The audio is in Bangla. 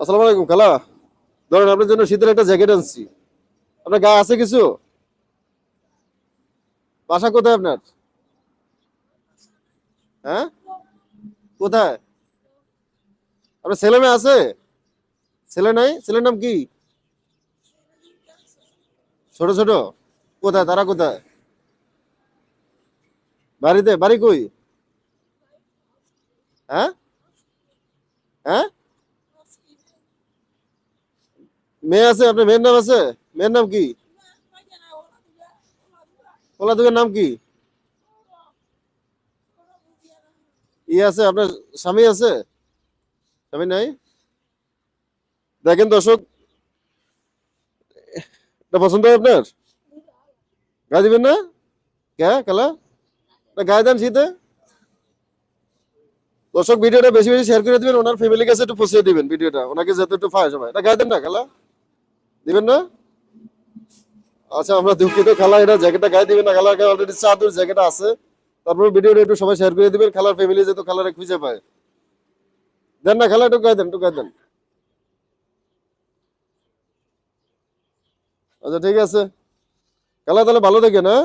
আসসালামু আলাইকুম খালা। ধরেন আপনার জন্য শীতের একটা জ্যাকেট আনছি। আপনার গায়ে আছে কিছু? বাসা কোথায় আপনার? হ্যাঁ, কোথায়? আপনার ছেলে মেয়ে আছে? ছেলে নাই? ছেলের নাম কি? ছোট ছোট? কোথায় তারা, কোথায়? বাড়িতে? বাড়ি কই? হ্যাঁ হ্যাঁ, মেয়ে আছে? আপনার মেয়ের নাম আছে? মেয়ের নাম কি? ওলা দুগের নাম কি? ই আছে আপনার? স্বামী আছে? স্বামী নাই? দেখেন দর্শক, এটা পছন্দ হয় আপনার? গায়ে দিবেন না? কে খালা? না, গায়ে দেন শীতে। দর্শক, ভিডিওটা বেশি বেশি শেয়ার করে দিবেন, ওনার ফ্যামিলির কাছে একটু পৌঁছে দিবেন ভিডিওটা, ওনাকে যাতে একটু পায় সবাই। এটা গায়ে দেন না খালা? দিবেন না? আচ্ছা, আমরা দুঃখিত খালা, এটা জ্যাকেটটা গায়ে দিবেন না। খালার গায়ে অলরেডি চাদর জ্যাকেট আছে। তারপরে ভিডিওটা একটু সবাই শেয়ার করে দিবেন, খালার ফ্যামিলি যাতে খালারে খুঁজে পায়। দেন না খালা, একটু গায়ে দেন, একটু গায়ে দেন। আচ্ছা ঠিক আছে খালা, তাহলে ভালো থাকেন, হ্যাঁ।